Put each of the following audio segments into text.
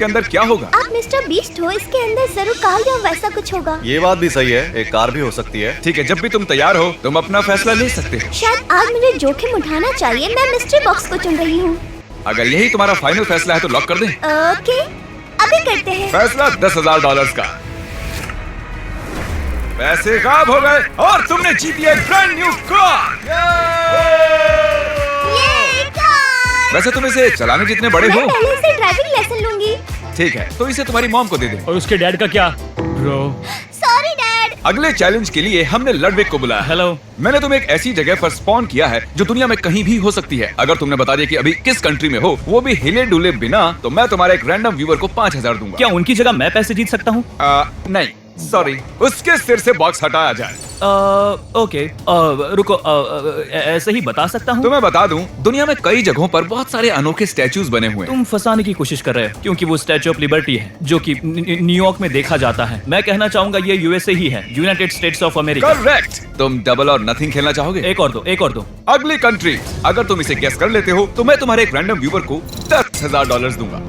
के अंदर क्या होगा? आप मिस्टर बीस्ट हो, इसके अंदर जरूर कार या वैसा कुछ होगा। ये बात भी सही है, एक कार भी हो सकती है। ठीक है, जब भी तुम तैयार हो तुम अपना फैसला ले सकते हो। शायद आज मुझे जोखिम उठाना चाहिए, मैं मिस्ट्री बॉक्स को चुन रही हूँ। अगर यही तुम्हारा फाइनल फैसला है तो लॉक कर दें। ओके, अभी करते हैं। फैसला $10,000 का। पैसे गायब हो गए और तुमने जीती एक ब्रांड न्यू कार। ये कार! वैसे तुम इसे चलाने जितने बड़े मैं हो। पहले से ड्राइविंग लेसन लूंगी। ठीक है, तो इसे तुम्हारी मॉम को दे दे। और उसके डैड का क्या? Bro, sorry dad. अगले चैलेंज के लिए हमने लडविक को बुलाया। हेलो। मैंने तुम्हें एक ऐसी जगह पर स्पॉन किया है जो दुनिया में कहीं भी हो सकती है। अगर तुमने बता दिया कि अभी किस कंट्री में हो, वो भी हिले डुले बिना, तो मैं तुम्हारे एक रैंडम व्यूअर को 5,000 दूंगा। क्या उनकी जगह मैं पैसे जीत सकता हूँ? नहीं, सॉरी, उसके सिर से बॉक्स हटाया जाए। ओके, रुको, ऐसे ही बता सकता हूँ। तुम्हें बता दूं, दुनिया में कई जगहों पर बहुत सारे अनोखे स्टैचूज बने हुए हैं। तुम फंसाने की कोशिश कर रहे हो क्योंकि वो स्टैचू ऑफ लिबर्टी है जो कि न्यूयॉर्क में देखा जाता है। मैं कहना चाहूंगा ये यूएसए ही है, United states of America. Correct. तुम डबल और नथिंग खेलना चाहोगे? एक और दो। अगली कंट्री, अगर तुम इसे गेस कर लेते हो तो मैं तुम्हारे एक रैंडम व्यूअर को $10,000 दूंगा।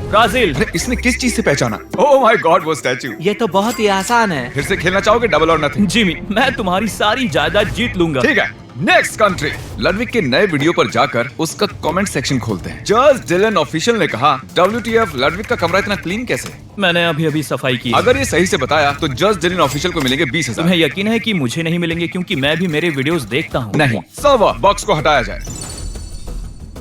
ब्राजील। अरे, इसने किस चीज से पहचाना? ओह माय गॉड, वो स्टैचू। ये तो बहुत ही आसान है। फिर से खेलना चाहोगे डबल और नथिंग? जिमी, मैं तुम्हारी सारी जायदाद जीत लूंगा। ठीक है, नेक्स्ट कंट्री। लडविक के नए वीडियो पर जाकर उसका कमेंट सेक्शन खोलते हैं। जॉर्ज डिलन ऑफिशियल ने कहा, WTF, लडविक का कमरा इतना क्लीन कैसे? मैंने अभी सफाई की। अगर ये सही से बताया तो जॉर्ज डिलन ऑफिशियल को मिलेंगे 20,000। तुम्हें यकीन है कि मुझे नहीं मिलेंगे क्योंकि मैं भी मेरे वीडियोस देखता हूँ। नहीं, सर्वर बॉक्स को हटाया जाए।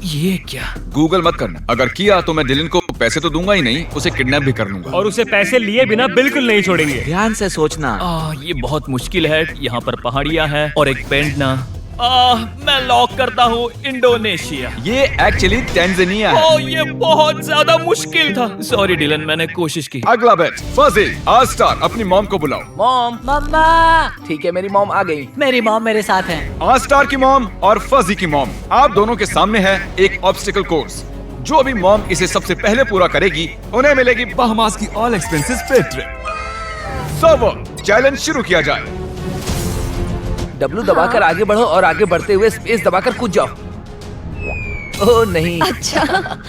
ये क्या? गूगल मत करना, अगर किया तो मैं डिलन को पैसे तो दूंगा ही नहीं, उसे किडनैप भी कर लूंगा। और उसे पैसे लिए बिना बिल्कुल नहीं छोड़ेंगे। ध्यान से सोचना। ये बहुत मुश्किल है। यहाँ पर पहाड़ियाँ हैं और एक पेंडना। मैं लॉक करता हूँ इंडोनेशिया। ये एक्चुअली टैंजानिया है। ये बहुत ज्यादा मुश्किल था। सॉरी डिलन, मैंने कोशिश की। अगला बेट, फजी, आस्टार, अपनी मॉम को बुलाओ। मॉम, मम्मा। ठीक है, मेरी मॉम आ गई। मेरी मॉम मेरे साथ है। आस्टार की मॉम और फजी की मॉम, आप दोनों के सामने है एक ऑब्स्टिकल कोर्स। जो भी मॉम इसे सबसे पहले पूरा करेगी उन्हें मिलेगी बहामास की all expenses paid trip. Server, challenge शुरू किया जाए। W दबाकर आगे बढ़ो और आगे बढ़ते हुए स्पेस दबाकर कूद जाओ। ओह नहीं। अच्छा,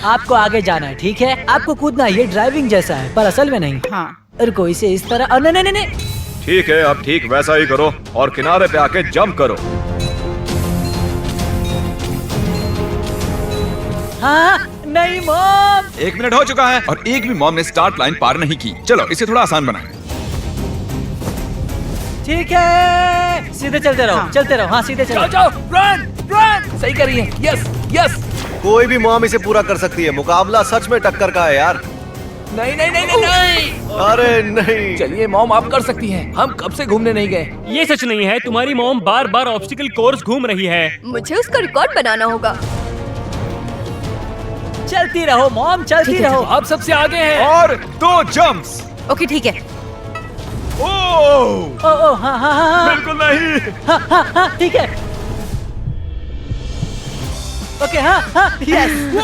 आपको आगे जाना है, ठीक है? आपको कूदना ये ड्राइविंग जैसा है, पर असल में नहीं। हाँ। रुको, इसे इस तरह। नहीं। ठीक है, अब ठीक वैसा ही करो और किनारे पे आके जंप करो। हाँ, नहीं मॉम। 1 मिनट हो चुका है और एक भी मॉम ने स्टार्ट लाइन पार नहीं की। चलो इसे थोड़ा आसान बनाएं। ठीक है, सीधे चलते रहो, चलते रहो। हाँ, सीधे चलो। जाओ, रन। सही कर रही है। यस। कोई भी मॉम इसे पूरा कर सकती है, मुकाबला सच में टक्कर का है यार। नहीं। अरे नहीं। चलिए मॉम, आप कर सकती हैं। हम कब से घूमने नहीं गए। ये सच नहीं है, तुम्हारी मॉम बार बार ऑब्स्टिकल कोर्स घूम रही है। मुझे उसका रिकॉर्ड बनाना होगा। चलती रहो मॉम, चलती रहो। आप सबसे आगे हैं। और 2 जंप्स। ओके, ठीक है। ओह, ओ, हाँ। बिल्कुल नहीं। हाँ, ठीक है। ओके, हाँ, यस।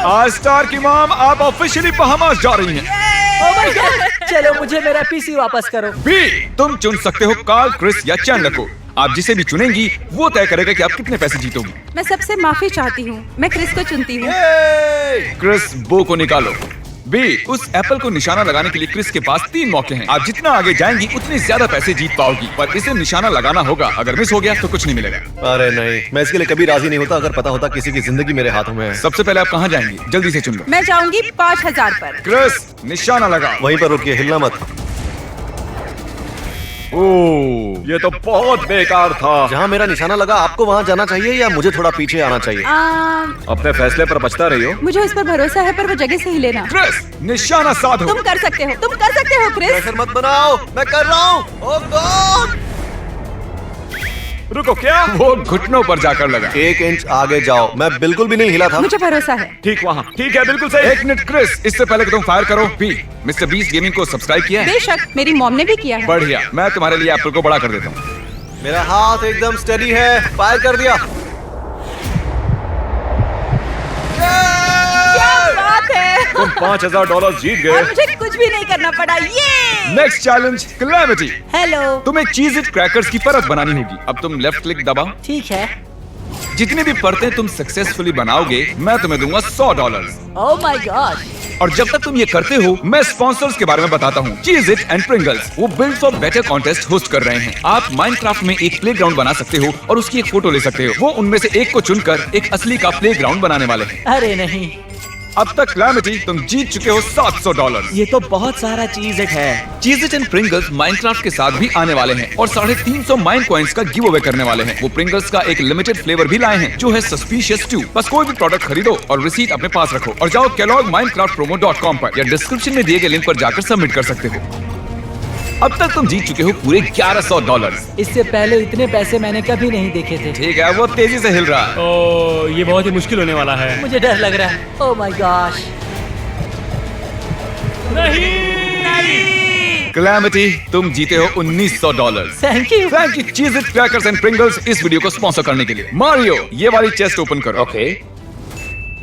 आस्टार की मॉम, आप ऑफिशियली बहामास जा रही हैं। Oh my God. चलो, मुझे मेरा पीसी वापस करो। बी, तुम चुन सकते हो कार्ल, क्रिस या चैंडलर को। आप जिसे भी चुनेंगी वो तय करेगा कि आप कितने पैसे जीतोगी। मैं सबसे माफी चाहती हूँ, मैं क्रिस को चुनती हूँ। क्रिस, बो को निकालो। बी, उस एप्पल को निशाना लगाने के लिए क्रिस के पास 3 मौके हैं। आप जितना आगे जाएंगी उतनी ज्यादा पैसे जीत पाओगी, पर इसे निशाना लगाना होगा। अगर मिस हो गया तो कुछ नहीं मिलेगा। अरे नहीं, मैं इसके लिए कभी राजी नहीं होता। अगर पता होता किसी की जिंदगी मेरे हाथों में है। सबसे पहले आप कहाँ जाएंगी? जल्दी से चुन लो। मैं जाऊंगी 5,000 पर। क्रिस, निशाना लगा। वहीं पर रुकिए, हिलना मत। ओह, ये तो बहुत बेकार था। जहाँ मेरा निशाना लगा, आपको वहाँ जाना चाहिए या मुझे थोड़ा पीछे आना चाहिए? अपने फैसले पर बचता रही हो। मुझे उस पर भरोसा है, पर वो जगह से हिले ना। क्रिस, निशाना साधो। तुम कर सकते हो क्रिस। प्रेशर मत बनाओ, मैं कर रहा हूँ। ओह गॉड! रुको, क्या? वो घुटनों पर जाकर लगा। 1 इंच आगे जाओ। मैं बिल्कुल भी नहीं हिला था। मुझे भरोसा है। ठीक वहाँ। ठीक है, बिल्कुल सही। 1 मिनट क्रिस, इससे पहले कि तुम फायर करो, बी, मिस्टर बीस्ट गेमिंग को सब्सक्राइब किया है? बेशक, मेरी मॉम ने भी किया है। बढ़िया, मैं तुम्हारे लिए एप्पल को बड़ा कर देता हूँ। मेरा हाथ एकदम स्टेडी है। फायर कर दिया। क्या बात है। तुम $5,000 जीत और गए। मुझे कुछ भी नहीं करना पड़ा। ये नेक्स्ट चैलेंज, कैलेमिटी। हेलो। तुम्हें चीज इट क्रैकर्स की परत बनानी होगी। अब तुम लेफ्ट क्लिक दबाओ। ठीक है। जितनी भी परतें तुम सक्सेसफुली बनाओगे मैं तुम्हें दूंगा $100। Oh my God. और जब तक तुम ये करते हो मैं स्पॉन्सर्स के बारे में बताता हूँ। चीज इट एंड प्रिंगल्स वो build for better contest host कर रहे हैं। आप माइनक्राफ्ट में एक प्लेग्राउंड बना सकते हो और उसकी एक फोटो ले सकते हो। वो उनमें से एक को चुनकर एक असली का प्लेग्राउंड बनाने वाले हैं। अरे नहीं, अब तक क्लैमिटी तुम जीत चुके हो $700। ये तो बहुत सारा चीज है। चीज इट एंड प्रिंगल्स माइनक्राफ्ट के साथ भी आने वाले हैं और 350 माइन कॉइन्स का गिव अवे करने वाले हैं। वो प्रिंगल्स का एक लिमिटेड फ्लेवर भी लाए हैं जो है सस्पिशियस 2। बस कोई भी प्रोडक्ट खरीदो और रिसीट अपने पास रखो और जाओ kellogg-minecraftpromo.com पर या डिस्क्रिप्शन में दिए गए लिंक पर जाकर सबमिट कर सकते हो। अब तक तुम जीत चुके हो पूरे $1100। इससे पहले इतने पैसे मैंने कभी नहीं देखे थे। ठीक है, वो तेजी से हिल रहा है। ओ, ये बहुत ही मुश्किल होने वाला है। मुझे डर लग रहा है। Oh my gosh. क्लैमिटी तुम जीते हो $1900। Thank you. थैंक यू चीज इट क्रैकर्स एंड प्रिंगल्स इस वीडियो को स्पॉन्सर करने के लिए। मारियो ये वाली चेस्ट ओपन करो। ओके,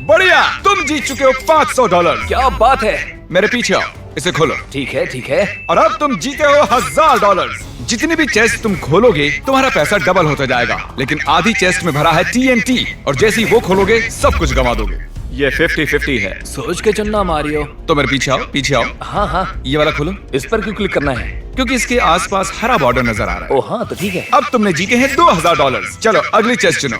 बढ़िया, तुम जीत चुके हो $500। क्या बात है। मेरे पीछे आओ, इसे खोलो। ठीक है, ठीक है। और अब तुम जीते हो $1000। जितनी भी चेस्ट तुम खोलोगे तुम्हारा पैसा डबल होता जाएगा, लेकिन आधी चेस्ट में भरा है TNT और जैसे ही वो खोलोगे सब कुछ गंवा दोगे। ये 50-50 है। सोच के चुनना मारियो। तो मेरे पीछे आओ, पीछे आओ। हाँ हाँ, ये वाला खोलो इस पर क्यों क्लिक करना है? क्योंकि इसके आसपास हरा बॉर्डर नजर आ रहा है। ओ हाँ, तो ठीक है। अब तुमने जीते हैं $2000। चलो अगली चेस्ट चुनो।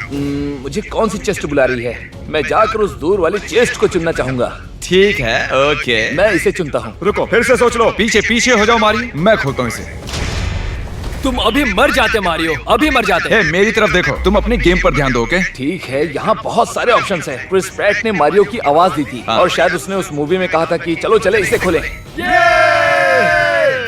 मुझे कौन सी चेस्ट बुला रही है? मैं जाकर उस दूर वाली चेस्ट को चुनना चाहूंगा। ठीक है, ओके। मैं इसे चुनता हूँ। रुको, फिर से सोच लो। पीछे पीछे हो जाओ मारियो, मैं खोलता हूँ इसे। तुम अभी मर जाते मारियो, अभी मर जाते। हे, मेरी तरफ देखो, तुम अपने गेम पर ध्यान दो, ओके? ठीक है, यहाँ बहुत सारे ऑप्शंस हैं। क्रिस प्रैट ने मारियो की आवाज दी थी और शायद उसने उस मूवी में कहा था कि चलो चले इसे खोलें।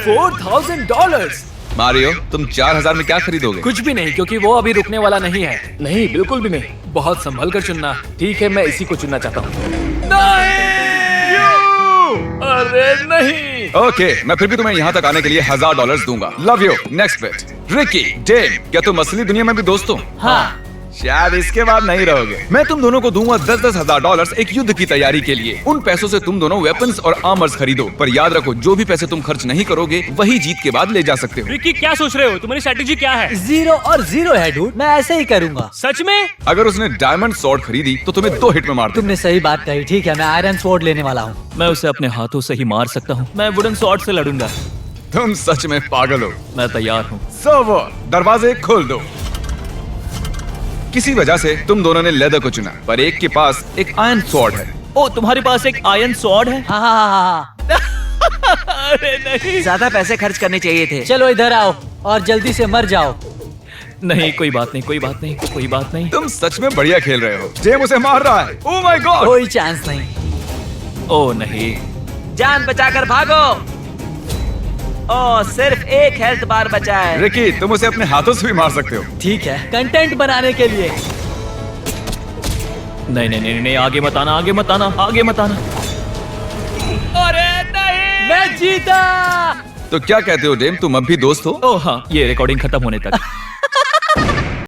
$4000। मारियो तुम 4000 में क्या खरीदोगे? कुछ भी नहीं, क्योंकि वो अभी रुकने वाला नहीं है। नहीं, बिल्कुल भी नहीं। बहुत संभल कर चुनना। ठीक है, मैं इसी को चुनना चाहता हूँ। अरे नहीं। ओके, मैं फिर भी तुम्हें यहाँ तक आने के लिए $1000 दूंगा। Love you. Next bet. Ricky, damn, क्या तुम असली दुनिया में भी दोस्त हो? हाँ। शायद इसके बाद नहीं रहोगे। मैं तुम दोनों को दूंगा $10,000 एक युद्ध की तैयारी के लिए। उन पैसों से तुम दोनों वेपन्स और आर्मर्स खरीदो, पर याद रखो जो भी पैसे तुम खर्च नहीं करोगे वही जीत के बाद ले जा सकते हो। रिकी क्या सोच रहे हो? तुम्हारी स्ट्रेटेजी क्या है? 0 और 0 है डूड, मैं ऐसे ही करूंगा। सच में? अगर उसने डायमंड स्वॉर्ड खरीदी तो तुम्हें 2 हिट में मार दूंगा। तुमने सही बात कही। ठीक है, मैं आयरन स्वॉर्ड लेने वाला हूँ। मैं उसे अपने हाथों से ही मार सकता हूँ। मैं वुडन स्वॉर्ड से लड़ूंगा। तुम सच में पागल हो। मैं तैयार हूँ। सर्वर, दरवाजे खोल दो। किसी वजह से तुम दोनों ने लेदर को चुना, पर एक के पास एक आयरन स्वॉर्ड है। ओ, तुम्हारे पास एक आयरन स्वॉर्ड है? हाँ हाँ हाँ हाँ। अरे नहीं। ज्यादा पैसे खर्च करने चाहिए थे। चलो इधर आओ और जल्दी से मर जाओ। नहीं, कोई बात नहीं, कोई बात नहीं, कोई बात नहीं। तुम सच में बढ़िया खेल रहे हो। जेम उसे मार रहा है। Oh my God. कोई चांस नहीं। ओ नहीं। जान बचाकर भागो। ओ, सिर्फ एक हेल्थ बार बचा है। रिकी, तुम उसे अपने हाथों से भी मार सकते हो। ठीक है, कंटेंट बनाने के लिए। नहीं नहीं नहीं नहीं, आगे मत आना, आगे मत आना, आगे मत आना। अरे नहीं, मैं जीता। तो क्या कहते हो डेम, तुम अब भी दोस्त हो? ओ हाँ, ये रिकॉर्डिंग खत्म होने तक।